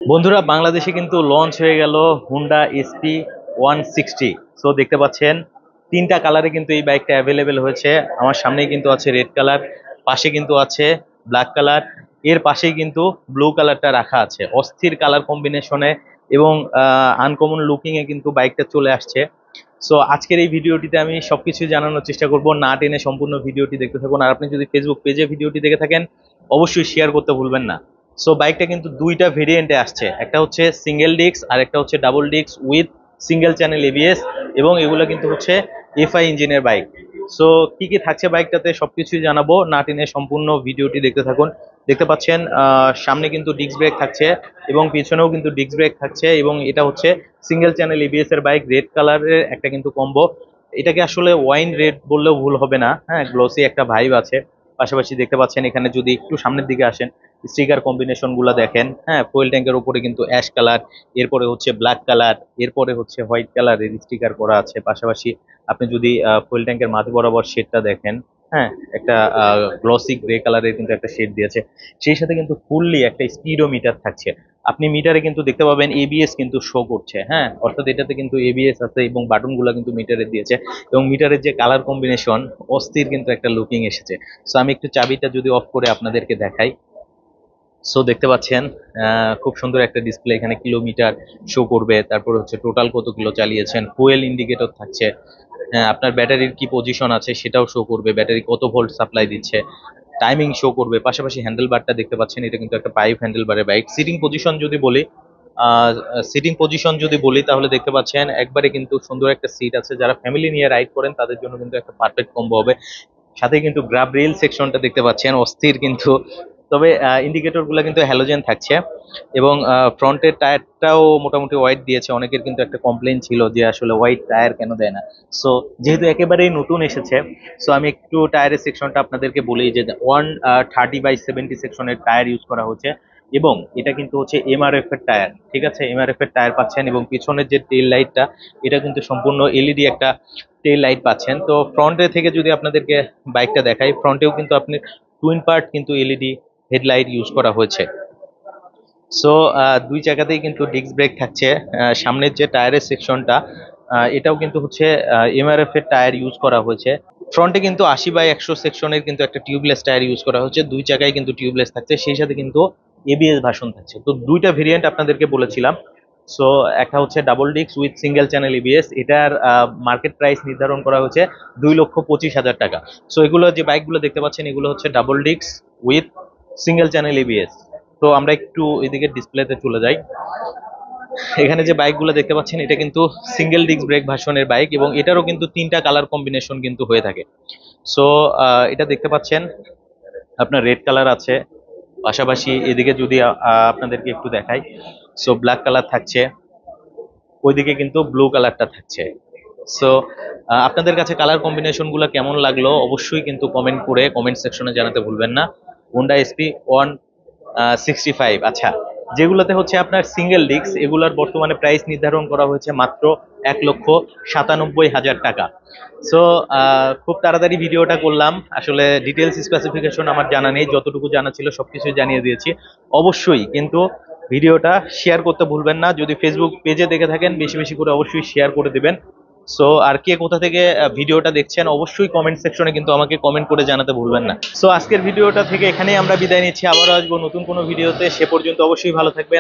বন্ধুরা, বাংলাদেশে কিন্তু লঞ্চ হয়ে গেল হুন্ডা এসপি 160। সো দেখতে পাচ্ছেন তিনটা কালারে কিন্তু এই বাইকটা অ্যাভেলেবেল হয়েছে। আমার সামনেই কিন্তু আছে রেড কালার, পাশে কিন্তু আছে ব্ল্যাক কালার, এর পাশেই কিন্তু ব্লু কালারটা রাখা আছে অস্থির কালার কম্বিনেশনে এবং আনকমন লুকিং এ কিন্তু বাইকটা চলে আসছে। সো আজকের এই ভিডিওটিতে আমি সবকিছু জানানোর চেষ্টা করব, না টেনে সম্পূর্ণ ভিডিওটি দেখতে থাকুন। আর আপনি যদি ফেসবুক পেজে ভিডিওটি দেখে থাকেন অবশ্যই শেয়ার করতে ভুলবেন না। সো বাইকটা কিন্তু দুইটা ভেরিয়েন্টে আসছে, একটা হচ্ছে সিঙ্গেল ডিস্ক আর একটা হচ্ছে double disc with single channel ABS, এবং এগুলো কিন্তু হচ্ছে এফআই ইঞ্জিনের বাইক। সো কি কি থাকছে বাইকটাতে সবকিছুই জানাবো, না টেনে সম্পূর্ণ ভিডিওটি দেখতে থাকুন। দেখতে পাচ্ছেন সামনে কিন্তু ডিস্ক ব্রেক থাকছে এবং পিছনেও কিন্তু ডিস্ক ব্রেক থাকছে, এবং এটা হচ্ছে সিঙ্গেল চ্যানেল এবিএস এর বাইক, রেড কালারের একটা কিন্তু কম্বো। এটাকে আসলে ওয়াইন রেড বললেও ভুল হবে না, হ্যাঁ, গ্লসি একটা ভাইব আছে। পাশাপাশি দেখতে পাচ্ছেন এখানে যদি একটু সামনের দিকে আসেন, স্টিকার কম্বিনেশন গুলা দেখেন, হ্যাঁ, ফুয়েল ট্যাঙ্কের উপরে কিন্তু অ্যাশ কালার, এরপরে হচ্ছে ব্ল্যাক কালার, এরপরে হচ্ছে হোয়াইট কালারের স্টিকার করা আছে। পাশাপাশি আপনি যদি ফুয়েল ট্যাঙ্কের মাঝ বরাবর শেডটা দেখেন, হ্যাঁ, একটা গ্লসি গ্রে কালারের কিন্তু একটা শেড দিয়েছে। সেই সাথে কিন্তু ফুললি একটা স্পিডোমিটার থাকছে। আপনি মিটারে কিন্তু দেখতে পাবেন এবিএস কিন্তু শো করছে, হ্যাঁ, অর্থাৎ এটাতে কিন্তু এবিএস আছে এবং বাটন গুলা কিন্তু মিটারে দিয়েছে। এবং মিটারের যে কালার কম্বিনেশন অস্থির কিন্তু একটা লুকিং এসেছে। সো আমি একটু চাবিটা যদি অফ করে আপনাদেরকে দেখাই। সো দেখতে পাচ্ছেন খুব সুন্দর একটা ডিসপ্লে, এখানে কিলোমিটার শো করবে, তারপর হচ্ছে টোটাল কত কিলো চালিয়েছেন, ফুয়েল ইন্ডিকেটর থাকছে, আপনার ব্যাটারির কি পজিশন আছে সেটাও শো করবে, ব্যাটারি কত ভোল্ট সাপ্লাই দিচ্ছে, টাইমিং শো করবে। পাশাপাশি হ্যান্ডেল বারটা দেখতে পাচ্ছেন, এটা কিন্তু একটা পাইপ হ্যান্ডেল বারের বাইক। সিটিং পজিশন যদি বলি তাহলে দেখতে পাচ্ছেন একবারে কিন্তু সুন্দর একটা সিট আছে, যারা ফ্যামিলি নিয়ে রাইড করেন তাদের জন্য কিন্তু একটা পারফেক্ট কম্বো হবে। সাথে কিন্তু গ্রাব রেল সেকশনটা দেখতে পাচ্ছেন অস্থির কিন্তু। তবে ইন্ডিকেটর গুলো কিন্তু হ্যালোজেন থাকছে, এবং ফ্রন্টের টায়ারটাও মোটামুটি হোয়াইট দিয়েছে। অনেকের কিন্তু একটা কমপ্লেন ছিল যে আসলে হোয়াইট টায়ার কেন দেয় না। সো যেহেতু একেবারেই নতুন এসেছে, সো আমি একটু টায়ারের সেকশনটা আপনাদেরকে বলি যে 130/70 সেকশনের টায়ার ইউজ করা হচ্ছে, এবং এটা কিন্তু হচ্ছে এমআরএফ এর টায়ার, ঠিক আছে, এমআরএফ এর টায়ার পাচ্ছেন। এবং পিছনের যে টেল লাইটটা, এটা কিন্তু সম্পূর্ণ এলইডি একটা টেল লাইট পাচ্ছেন। তো ফ্রন্টে থেকে যদি আপনাদেরকে বাইকটা দেখাই, ফ্রন্টেও কিন্তু আপনি টুইন পার্ট কিন্তু এলইডি হেডলাইট ইউজ করা হয়েছে। সো দুই জায়গাতেই কিন্তু ডিস্ক ব্রেক থাকছে। সামনের যে টায়ারের সেকশনটা, এটাও কিন্তু হচ্ছে এমআরএফ এর টায়ার ইউজ করা হয়েছে। ফ্রন্টে কিন্তু 80/100 সেকশনের কিন্তু একটা টিউবলেস টায়ার ইউজ করা হচ্ছে, দুই জায়গায় কিন্তু টিউবলেস থাকছে, সেই সাথে কিন্তু এবিএস ভার্সন থাকছে। তো দুইটা ভেরিয়েন্ট আপনাদেরকে বলেছিলাম। সো একটা হচ্ছে double disc with single channel ABS, এটার মার্কেট প্রাইস নির্ধারণ করা হচ্ছে 2,25,000 টাকা। সো এগুলো যে বাইকগুলো দেখতে পাচ্ছেন এগুলো হচ্ছে double disc with single channel ABS. তো আমরা একটু এদিকে ডিসপ্লেতে চলে যাই। এখানে যে বাইকগুলো দেখতে পাচ্ছেন এটা কিন্তু সিঙ্গেল ডিস্ক ব্রেক ভার্সনের বাইক, এবং এটারও কিন্তু তিনটা কালার কম্বিনেশন কিন্তু হয়ে থাকে। সো এটা দেখতে পাচ্ছেন আপনার রেড কালার আছে, পাশাপাশি এদিকে যদি আপনাদেরকে একটু দেখাই, সো ব্ল্যাক কালার থাকছে, ওইদিকে কিন্তু ব্লু কালারটা থাকছে। সো আপনাদের কাছে কালার কম্বিনেশন গুলো কেমন লাগলো অবশ্যই কিন্তু কমেন্ট করে কমেন্ট সেকশনে জানাতে ভুলবেন না। হোন্ডা এসপি 165, আচ্ছা, যেগুলোতে হচ্ছে আপনার সিঙ্গেল ডিস্ক, এগুলোর বর্তমানে প্রাইস নির্ধারণ করা হয়েছে মাত্র 1,97,000 টাকা। সো খুব তাড়াতাড়ি ভিডিওটা করলাম, আসলে ডিটেলস স্পেসিফিকেশন আমার জানা নেই, যতটুকু জানা ছিল সবকিছুই জানিয়ে দিয়েছি। অবশ্যই কিন্তু ভিডিওটা শেয়ার করতে ভুলবেন না, যদি ফেসবুক পেজে দেখে থাকেন বেশি বেশি করে অবশ্যই শেয়ার করে দিবেন। সো আর কে কোথা থেকে ভিডিওটা দেখছেন অবশ্যই কমেন্ট সেকশনে কিন্তু আমাকে কমেন্ট করে জানাতে ভুলবেন না। সো আজকের ভিডিওটা থেকে এখানেই আমরা বিদায় নিচ্ছি, আবারও আসবো নতুন কোনো ভিডিওতে, সে পর্যন্ত অবশ্যই ভালো থাকবেন।